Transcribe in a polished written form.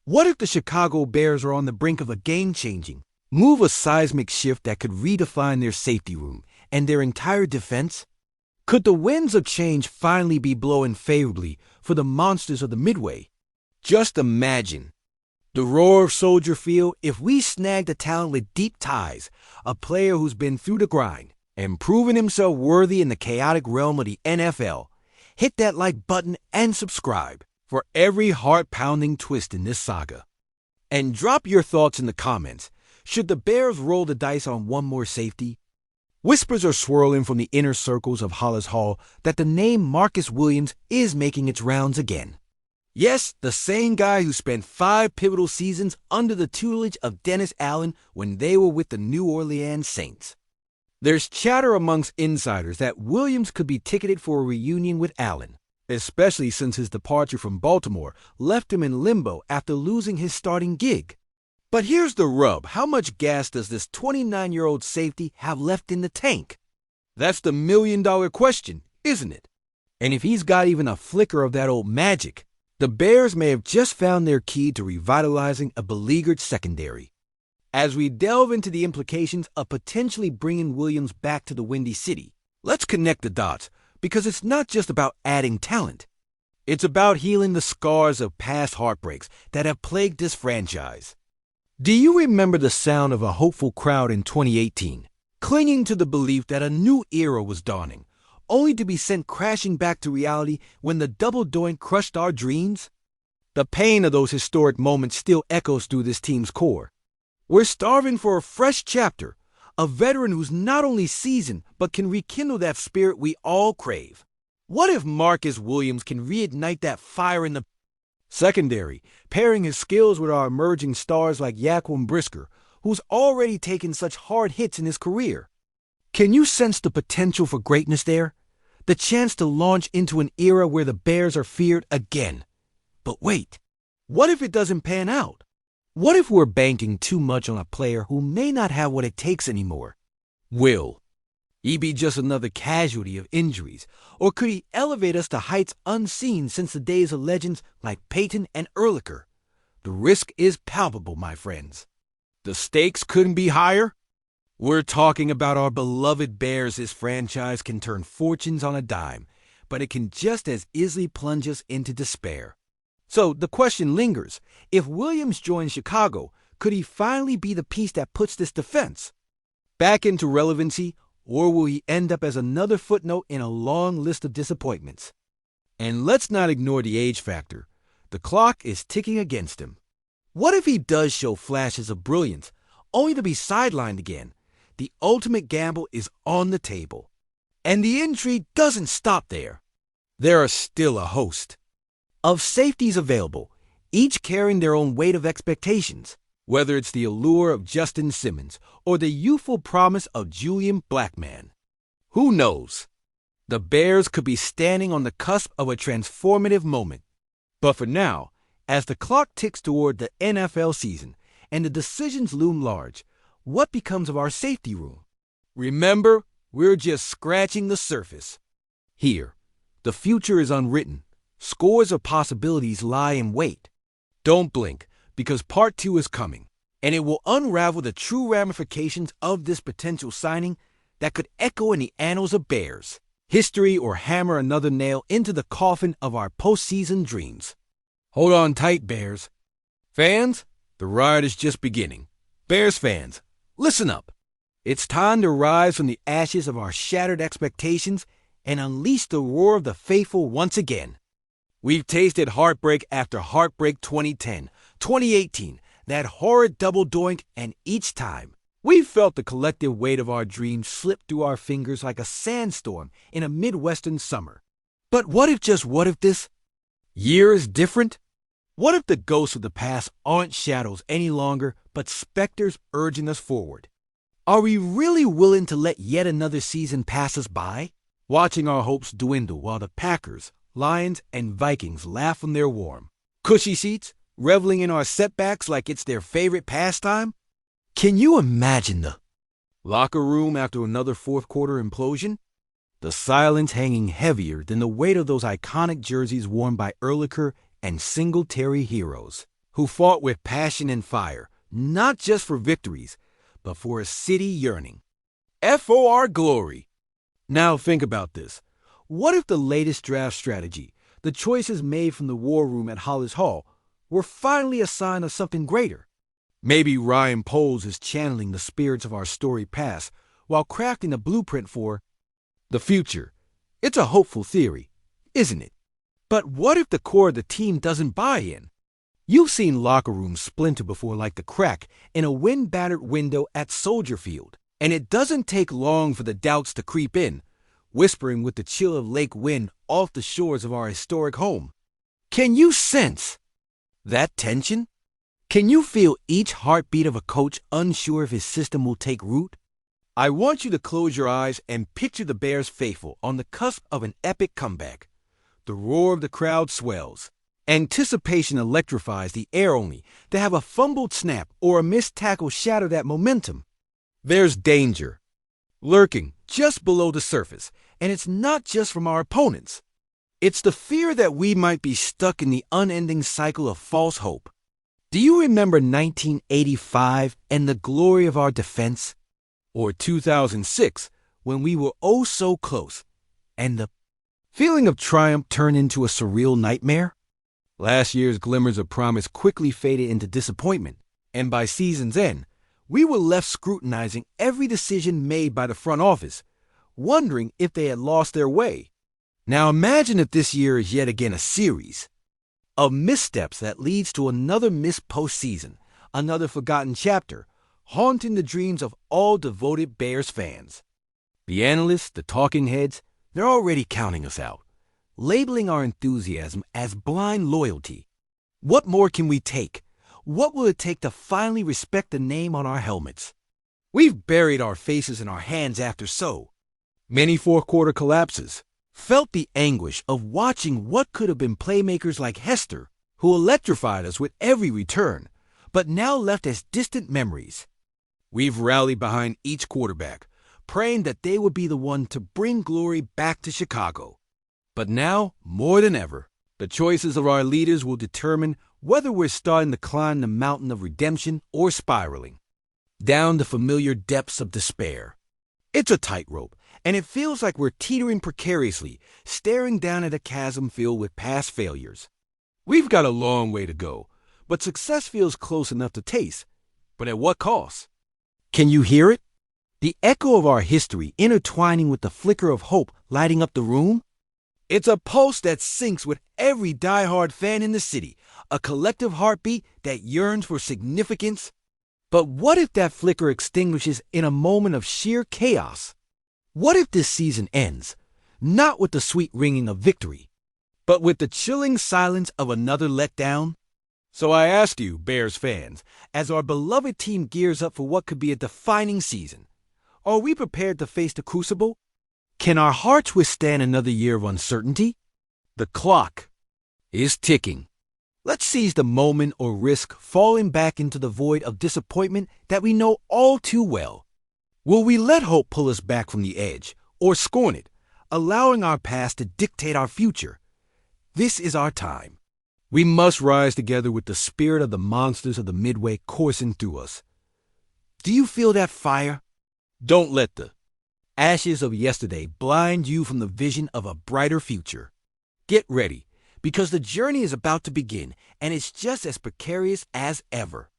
What if the Chicago Bears are on the brink of a game-changing move, a seismic shift that could redefine their safety room and their entire defense? Could the winds of change finally be blowing favorably for the monsters of the Midway? Just imagine the roar of Soldier Field if we snagged a talent with deep ties, a player who's been through the grind and proven himself worthy in the chaotic realm of the NFL. Hit that like button and subscribe for every heart-pounding twist in this saga. And drop your thoughts in the comments. Should the Bears roll the dice on one more safety? Whispers are swirling from the inner circles of Hollis Hall that the name Marcus Williams is making its rounds again. Yes, the same guy who spent 5 pivotal seasons under the tutelage of Dennis Allen when they were with the New Orleans Saints. There's chatter amongst insiders that Williams could be ticketed for a reunion with Allen, especially since his departure from Baltimore left him in limbo after losing his starting gig. But here's the rub. How much gas does this 29-year-old safety have left in the tank? That's the million-dollar question, isn't it? And if he's got even a flicker of that old magic, the Bears may have just found their key to revitalizing a beleaguered secondary. As we delve into the implications of potentially bringing Williams back to the Windy City, let's connect the dots, because it's not just about adding talent. It's about healing the scars of past heartbreaks that have plagued this franchise. Do you remember the sound of a hopeful crowd in 2018, clinging to the belief that a new era was dawning, only to be sent crashing back to reality when the double doink crushed our dreams? The pain of those historic moments still echoes through this team's core. We're starving for a fresh chapter, a veteran who's not only seasoned but can rekindle that spirit we all crave. What if Marcus Williams can reignite that fire in the secondary, pairing his skills with our emerging stars like Jaquan Brisker, who's already taken such hard hits in his career? Can you sense the potential for greatness there? The chance to launch into an era where the Bears are feared again. But wait, what if it doesn't pan out? What if we're banking too much on a player who may not have what it takes anymore? Will he be just another casualty of injuries, or could he elevate us to heights unseen since the days of legends like Peyton and Ehrlicher? The risk is palpable, my friends. The stakes couldn't be higher. We're talking about our beloved Bears. This franchise can turn fortunes on a dime, but it can just as easily plunge us into despair. So the question lingers. If Williams joins Chicago, could he finally be the piece that puts this defense back into relevancy, or will he end up as another footnote in a long list of disappointments? And let's not ignore the age factor. The clock is ticking against him. What if he does show flashes of brilliance, only to be sidelined again? The ultimate gamble is on the table. And the intrigue doesn't stop there. There are still a host of safeties available, each carrying their own weight of expectations, whether it's the allure of Justin Simmons or the youthful promise of Julian Blackmon. Who knows? The Bears could be standing on the cusp of a transformative moment. But for now, as the clock ticks toward the NFL season and the decisions loom large, what becomes of our safety room? Remember, we're just scratching the surface. Here, the future is unwritten. Scores of possibilities lie in wait. Don't blink, because part 2 is coming, and it will unravel the true ramifications of this potential signing that could echo in the annals of Bears history or hammer another nail into the coffin of our postseason dreams. Hold on tight, Bears. Fans, the ride is just beginning. Bears fans, listen up. It's time to rise from the ashes of our shattered expectations and unleash the roar of the faithful once again. We've tasted heartbreak after heartbreak 2010, 2018, that horrid double doink, and each time, we've felt the collective weight of our dreams slip through our fingers like a sandstorm in a Midwestern summer. But what if this year is different? What if the ghosts of the past aren't shadows any longer, but specters urging us forward? Are we really willing to let yet another season pass us by, watching our hopes dwindle while the Packers, Lions, and Vikings laugh from their warm, cushy seats, reveling in our setbacks like it's their favorite pastime? Can you imagine the locker room after another fourth-quarter implosion? The silence hanging heavier than the weight of those iconic jerseys worn by Ehrlicher and Singletary heroes. who fought with passion and fire, not just for victories, but for a city yearning. FOR glory! Now think about this. What if the latest draft strategy, the choices made from the war room at Hollis Hall, were finally a sign of something greater? Maybe Ryan Poles is channeling the spirits of our storied past while crafting a blueprint for the future. It's a hopeful theory, isn't it? But what if the core of the team doesn't buy in? You've seen locker rooms splinter before like the crack in a wind-battered window at Soldier Field, and it doesn't take long for the doubts to creep in, whispering with the chill of lake wind off the shores of our historic home. Can you sense that tension? Can you feel each heartbeat of a coach unsure if his system will take root? I want you to close your eyes and picture the Bears faithful on the cusp of an epic comeback. The roar of the crowd swells. Anticipation electrifies the air only to have a fumbled snap or a missed tackle shatter that momentum. There's danger lurking just below the surface, and it's not just from our opponents. It's the fear that we might be stuck in the unending cycle of false hope. Do you remember 1985 and the glory of our defense? Or 2006, when we were oh so close, and the feeling of triumph turned into a surreal nightmare? Last year's glimmers of promise quickly faded into disappointment, and by season's end, we were left scrutinizing every decision made by the front office, wondering if they had lost their way. Now imagine if this year is yet again a series of missteps that leads to another missed postseason, another forgotten chapter, haunting the dreams of all devoted Bears fans. The analysts, the talking heads, they're already counting us out, labeling our enthusiasm as blind loyalty. What more can we take? What will it take to finally respect the name on our helmets? We've buried our faces in our hands after so many fourth-quarter collapses, felt the anguish of watching what could have been playmakers like Hester, who electrified us with every return, but now left as distant memories. We've rallied behind each quarterback, praying that they would be the one to bring glory back to Chicago. But now, more than ever, the choices of our leaders will determine whether we're starting to climb the mountain of redemption or spiraling down the familiar depths of despair. It's a tightrope, and it feels like we're teetering precariously, staring down at a chasm filled with past failures. We've got a long way to go, but success feels close enough to taste. But at what cost? Can you hear it? The echo of our history intertwining with the flicker of hope lighting up the room? It's a pulse that syncs with every diehard fan in the city, a collective heartbeat that yearns for significance. But what if that flicker extinguishes in a moment of sheer chaos? What if this season ends, not with the sweet ringing of victory, but with the chilling silence of another letdown? So I ask you, Bears fans, as our beloved team gears up for what could be a defining season, are we prepared to face the crucible? Can our hearts withstand another year of uncertainty? The clock is ticking. Let's seize the moment or risk falling back into the void of disappointment that we know all too well. Will we let hope pull us back from the edge, or scorn it, allowing our past to dictate our future? This is our time. We must rise together with the spirit of the monsters of the Midway coursing through us. Do you feel that fire? Don't let the ashes of yesterday blind you from the vision of a brighter future. Get ready, because the journey is about to begin, and it's just as precarious as ever.